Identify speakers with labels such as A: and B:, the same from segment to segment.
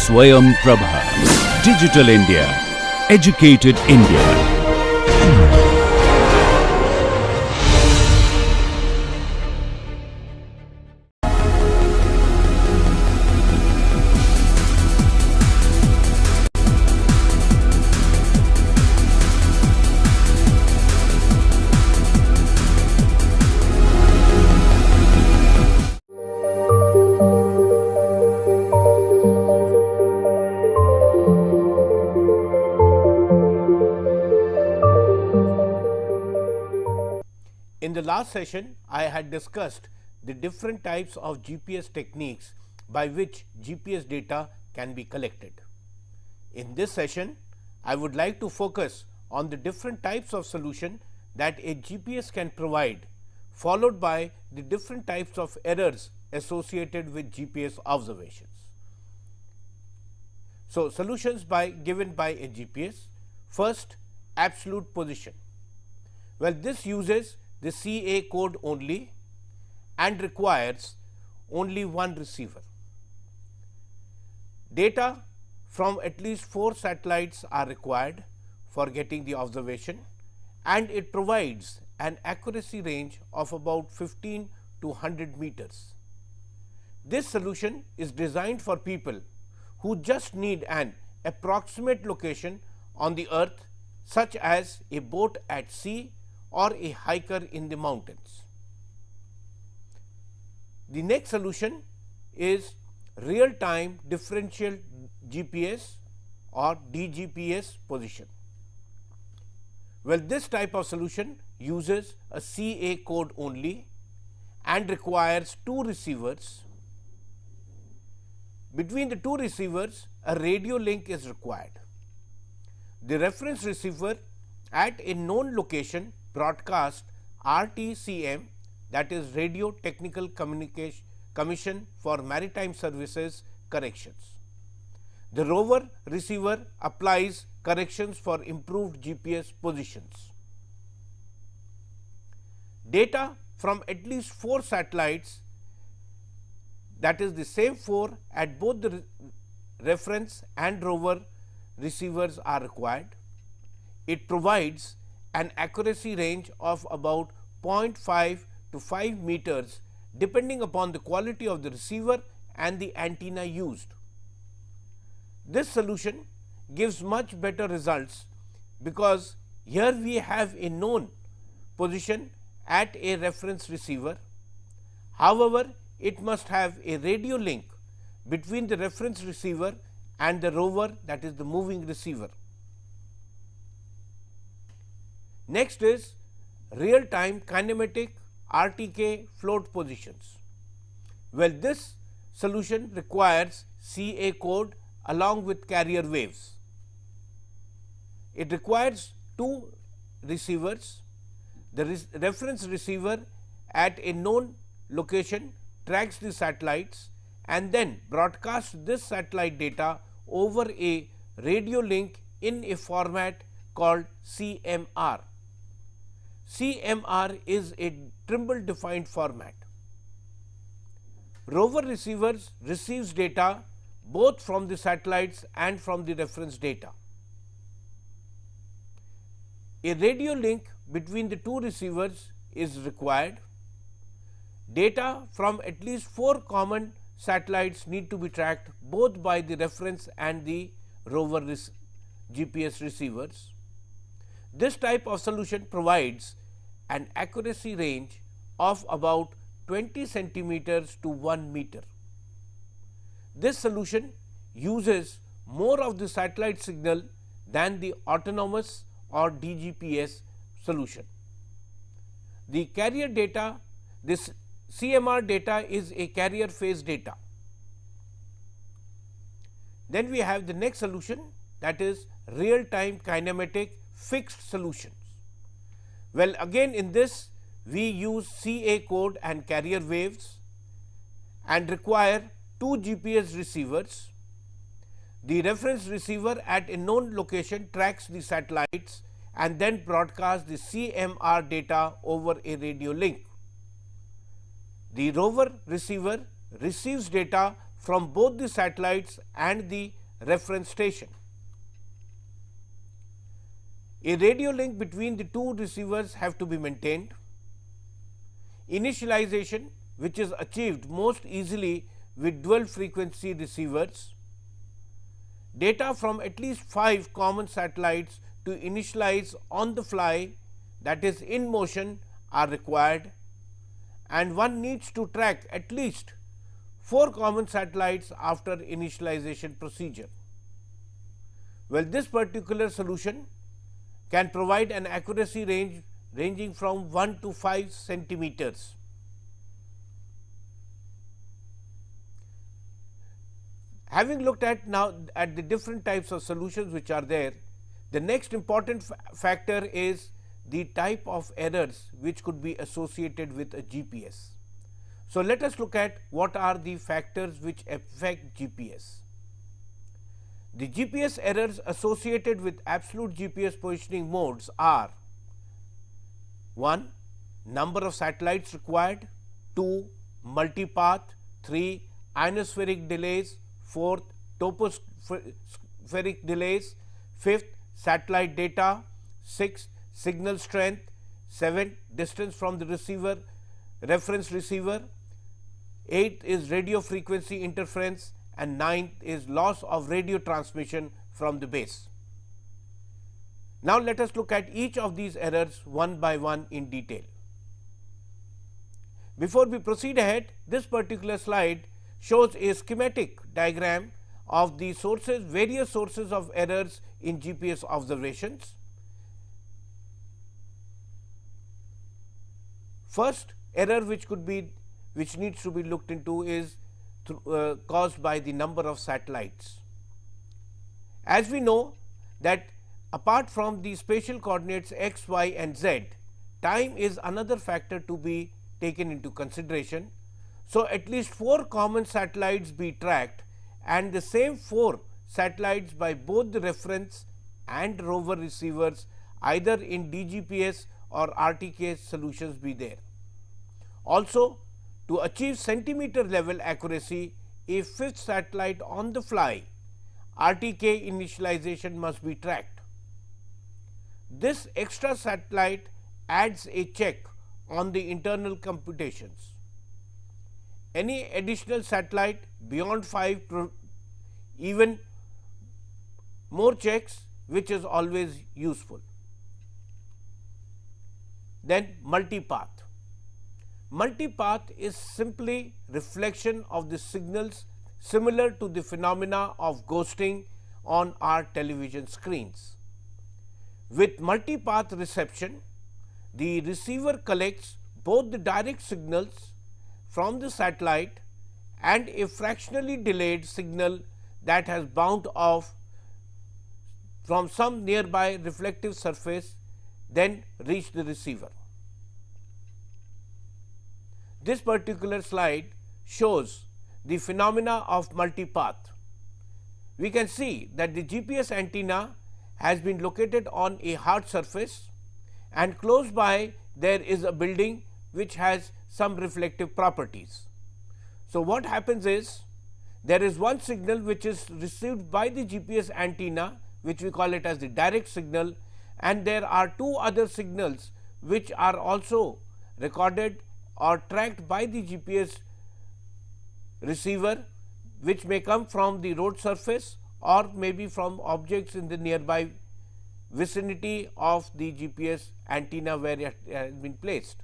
A: Swayam Prabha. Digital India. Educated India.
B: In the last session, I had discussed the different types of GPS techniques by which GPS data can be collected. In this session, I would like to focus on the different types of solution that a GPS can provide, followed by the different types of errors associated with GPS observations. So, solutions given by a GPS. First, absolute position. Well, this uses the CA code only and requires only one receiver. Data from at least 4 satellites are required for getting the observation, and it provides an accuracy range of about 15 to 100 meters. This solution is designed for people who just need an approximate location on the earth, such as a boat at sea or a hiker in the mountains. The next solution is real-time differential GPS or DGPS position. Well, this type of solution uses a CA code only and requires 2 receivers. Between the 2 receivers, a radio link is required. The reference receiver at a known location broadcast RTCM, that is Radio Technical Commission for Maritime Services corrections. The rover receiver applies corrections for improved GPS positions. Data from at least 4 satellites, that is the same 4 at both the reference and rover receivers are required. It provides an accuracy range of about 0.5 to 5 meters depending upon the quality of the receiver and the antenna used. This solution gives much better results because here we have a known position at a reference receiver. However, it must have a radio link between the reference receiver and the rover, that is the moving receiver. Next is real-time kinematic RTK float positions. Well, this solution requires CA code along with carrier waves. It requires 2 receivers. The reference receiver at a known location tracks the satellites and then broadcasts this satellite data over a radio link in a format called CMR. CMR is a Trimble defined format. Rover receivers receives data both from the satellites and from the reference data. A radio link between the 2 receivers is required. Data from at least 4 common satellites need to be tracked both by the reference and the rover GPS receivers. This type of solution provides an accuracy range of about 20 centimeters to 1 meter. This solution uses more of the satellite signal than the autonomous or DGPS solution. The carrier data, this CMR data is a carrier phase data. Then we have the next solution, that is real-time kinematic fixed solutions. Well, again in this we use CA code and carrier waves and require 2 GPS receivers. The reference receiver at a known location tracks the satellites and then broadcasts the CMR data over a radio link. The rover receiver receives data from both the satellites and the reference station. A radio link between the two receivers have to be maintained. Initialization, which is achieved most easily with dual frequency receivers. Data from at least 5 common satellites to initialize on the fly, that is in motion, are required, and one needs to track at least 4 common satellites after initialization procedure. Well, this particular solution can provide an accuracy range ranging from 1 to 5 centimeters. Having looked at now at the different types of solutions which are there, the next important factor is the type of errors which could be associated with a GPS. So, let us look at what are the factors which affect GPS. The GPS errors associated with absolute GPS positioning modes are: 1. Number of satellites required, 2. Multipath, 3. Ionospheric delays, 4th. Tropospheric delays, 5th. Satellite data, 6th. Signal strength, 7th. Distance from the receiver, reference receiver, 8th is radio frequency interference, and 9th is loss of radio transmission from the base. Now, let us look at each of these errors one by one in detail. Before we proceed ahead, this particular slide shows a schematic diagram of the sources, various sources of errors in GPS observations. First error which needs to be looked into is caused by the number of satellites. As we know that apart from the spatial coordinates x, y and z, time is another factor to be taken into consideration. So, at least 4 common satellites be tracked and the same 4 satellites by both the reference and rover receivers either in DGPS or RTK solutions be there. Also, to achieve centimeter level accuracy, a 5th satellite on the fly RTK initialization must be tracked. This extra satellite adds a check on the internal computations. Any additional satellite beyond 5 even more checks, which is always useful. Then multipath. Multipath is simply reflection of the signals similar to the phenomena of ghosting on our television screens. With multipath reception, the receiver collects both the direct signals from the satellite and a fractionally delayed signal that has bounced off from some nearby reflective surface, then reach the receiver. This particular slide shows the phenomena of multipath. We can see that the GPS antenna has been located on a hard surface, and close by there is a building which has some reflective properties. So, what happens is there is one signal which is received by the GPS antenna, which we call it as the direct signal, and there are 2 other signals which are also recorded or tracked by the GPS receiver, which may come from the road surface or maybe from objects in the nearby vicinity of the GPS antenna where it has been placed.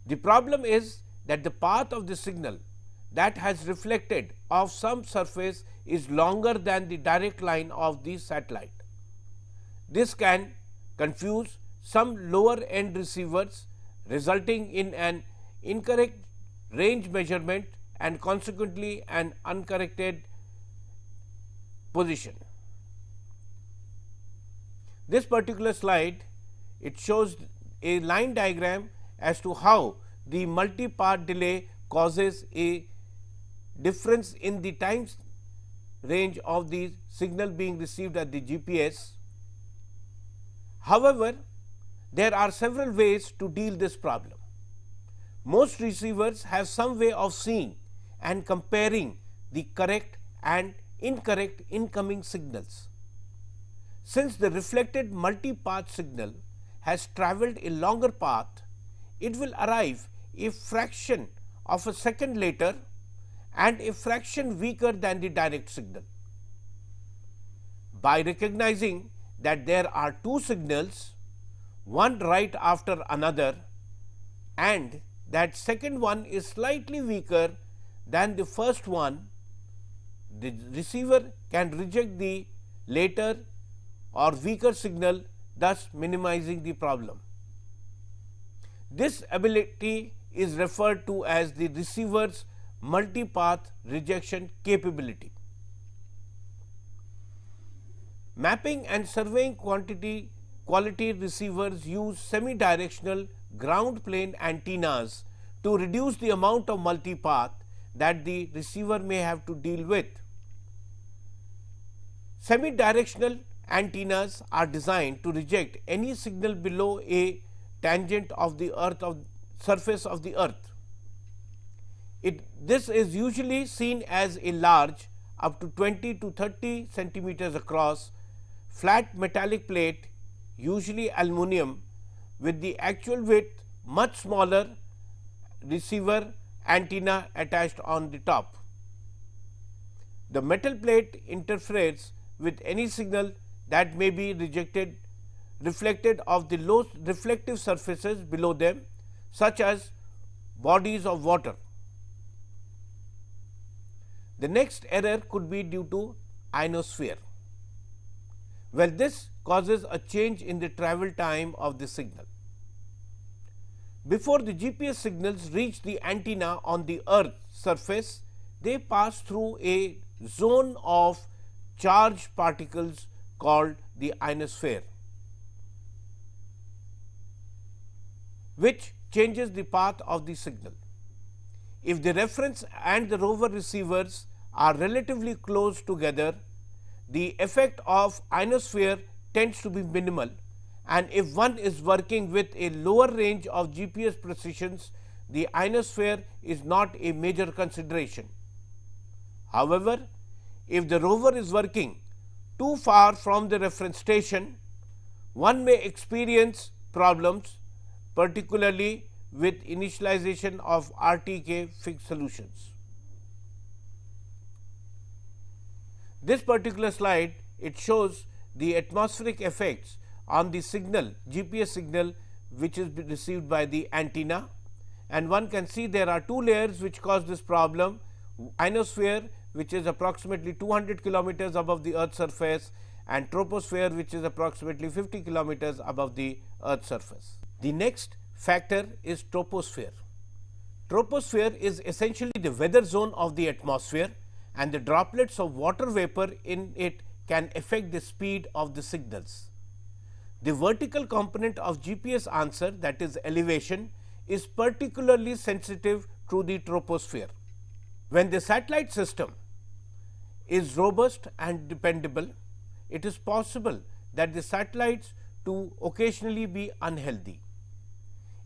B: The problem is that the path of the signal that has reflected off some surface is longer than the direct line of the satellite. This can confuse some lower end receivers, resulting in an incorrect range measurement and consequently an uncorrected position. This particular slide, it shows a line diagram as to how the multipath delay causes a difference in the time range of the signal being received at the GPS. However, there are several ways to deal this problem. Most receivers have some way of seeing and comparing the correct and incorrect incoming signals. Since the reflected multi-path signal has travelled a longer path, it will arrive a fraction of a second later and a fraction weaker than the direct signal. By recognizing that there are two signals, one right after another, and that second one is slightly weaker than the first one, the receiver can reject the later or weaker signal, thus minimizing the problem. This ability is referred to as the receiver's multipath rejection capability. Mapping and surveying quality receivers use semi-directional ground plane antennas to reduce the amount of multipath that the receiver may have to deal with. Semi-directional antennas are designed to reject any signal below a tangent of the surface of the earth. This is usually seen as a large, up to 20 to 30 centimeters across, flat metallic plate, usually aluminum, with the actual width much smaller receiver antenna attached on the top. The metal plate interferes with any signal that may be reflected of the low reflective surfaces below them, such as bodies of water. The next error could be due to ionosphere. Well, this causes a change in the travel time of the signal. Before the GPS signals reach the antenna on the earth's surface, they pass through a zone of charged particles called the ionosphere, which changes the path of the signal. If the reference and the rover receivers are relatively close together, the effect of ionosphere tends to be minimal, and if one is working with a lower range of GPS precisions, the ionosphere is not a major consideration. However, if the rover is working too far from the reference station, one may experience problems, particularly with initialization of RTK fixed solutions. This particular slide, it shows the atmospheric effects on the signal, GPS signal, which is received by the antenna, and one can see there are two layers which cause this problem: ionosphere, which is approximately 200 kilometers above the earth's surface, and troposphere, which is approximately 50 kilometers above the earth's surface. The next factor is troposphere. Troposphere is essentially the weather zone of the atmosphere, and the droplets of water vapor in it can affect the speed of the signals. The vertical component of GPS answer, that is elevation, is particularly sensitive to the troposphere. When the satellite system is robust and dependable, it is possible that the satellites to occasionally be unhealthy.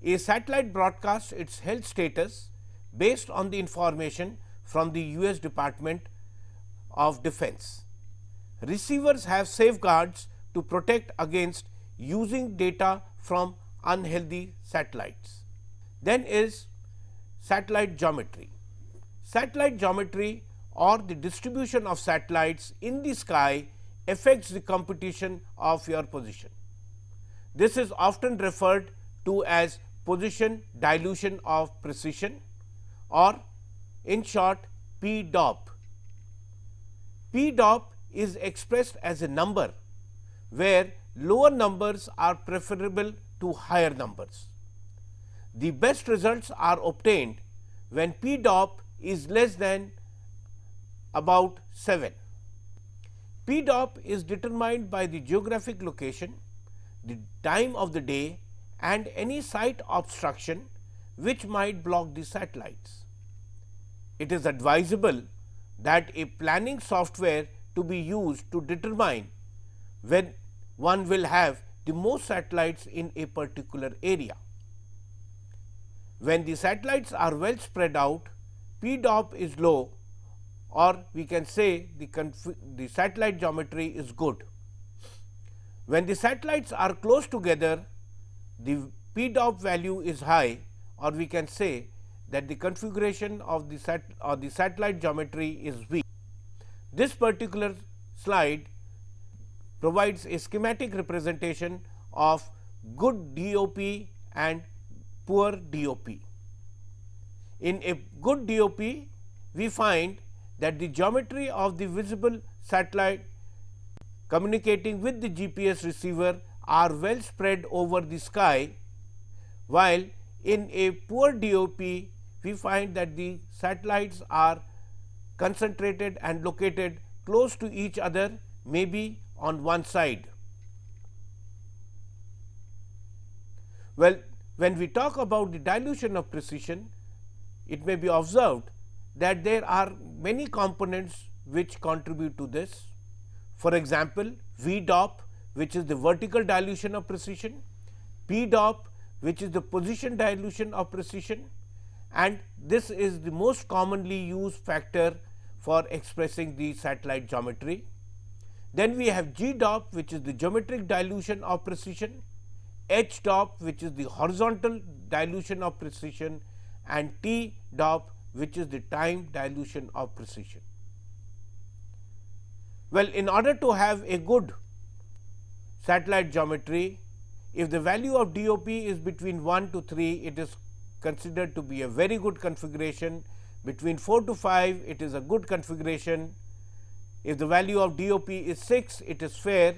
B: A satellite broadcasts its health status based on the information from the US Department of Defense. Receivers have safeguards to protect against using data from unhealthy satellites. Then is satellite geometry. Satellite geometry, or the distribution of satellites in the sky, affects the computation of your position. This is often referred to as position dilution of precision, or in short PDOP. PDOP is expressed as a number where lower numbers are preferable to higher numbers. The best results are obtained when PDOP is less than about 7. PDOP is determined by the geographic location, the time of the day, and any site obstruction which might block the satellites. It is advisable that a planning software to be used to determine when one will have the most satellites in a particular area. When the satellites are well spread out, PDOP is low or we can say the satellite geometry is good. When the satellites are close together, the p-dop value is high, or we can say that the configuration of the satellite geometry is weak. This particular slide provides a schematic representation of good DOP and poor DOP. In a good DOP, we find that the geometry of the visible satellite communicating with the GPS receiver are well spread over the sky, while in a poor DOP, we find that the satellites are concentrated and located close to each other, maybe on one side. Well, when we talk about the dilution of precision, it may be observed that there are many components which contribute to this. For example, V-dop, which is the vertical dilution of precision, P-dop, which is the position dilution of precision, and this is the most commonly used factor for expressing the satellite geometry. Then we have G-dop, which is the geometric dilution of precision, H-dop, which is the horizontal dilution of precision, and T-dop, which is the time dilution of precision. Well, in order to have a good satellite geometry, if the value of DOP is between 1 to 3, it is considered to be a very good configuration. Between 4 to 5, it is a good configuration. If the value of DOP is 6, it is fair,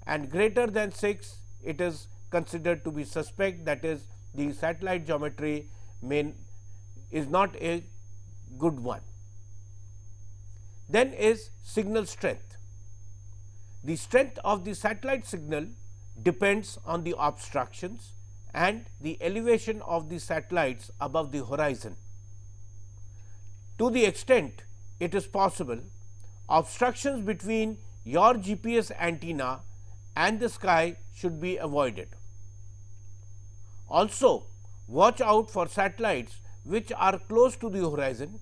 B: and greater than 6, it is considered to be suspect, that is, the satellite geometry is not a good one. Then is signal strength. The strength of the satellite signal depends on the obstructions and the elevation of the satellites above the horizon. To the extent it is possible, obstructions between your GPS antenna and the sky should be avoided. Also, watch out for satellites which are close to the horizon,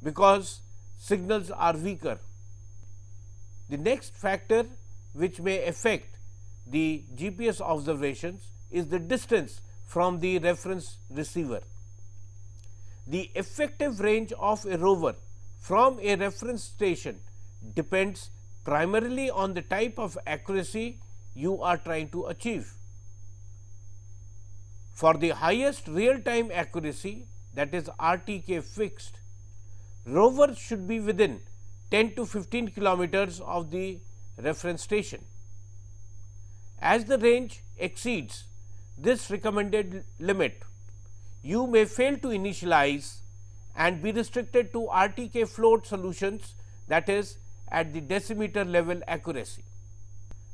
B: because signals are weaker. The next factor which may affect the GPS observations is the distance from the reference receiver. The effective range of a rover from a reference station depends primarily on the type of accuracy you are trying to achieve. For the highest real-time accuracy, that is RTK fixed, rovers should be within 10 to 15 kilometers of the reference station. As the range exceeds this recommended limit, you may fail to initialize and be restricted to RTK float solutions, that is at the decimeter level accuracy.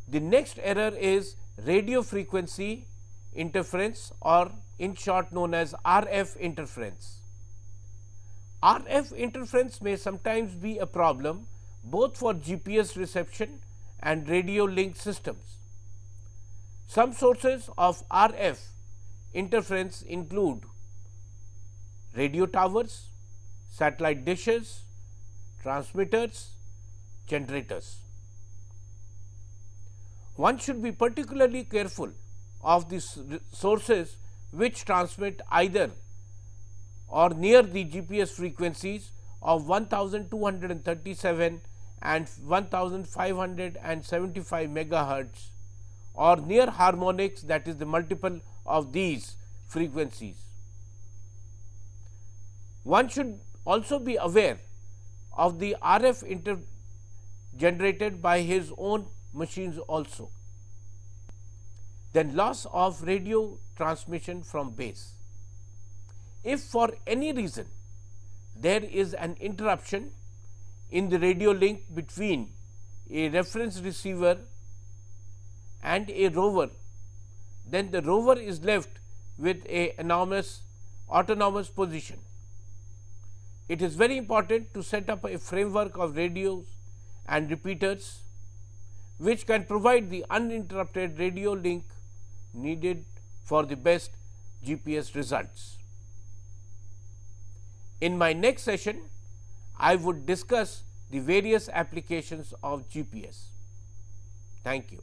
B: The next error is radio frequency interference, or in short known as RF interference. RF interference may sometimes be a problem both for GPS reception and radio link systems. Some sources of RF interference include radio towers, satellite dishes, transmitters, generators. One should be particularly careful of the sources which transmit either or near the GPS frequencies of 1237 and 1575 megahertz, or near harmonics, that is the multiple of these frequencies. One should also be aware of the RF generated by his own machines also. Then loss of radio transmission from base. If for any reason there is an interruption in the radio link between a reference receiver and a rover, then the rover is left with a autonomous position. It is very important to set up a framework of radios and repeaters which can provide the uninterrupted radio link needed for the best GPS results. In my next session, I would discuss the various applications of GPS. Thank you.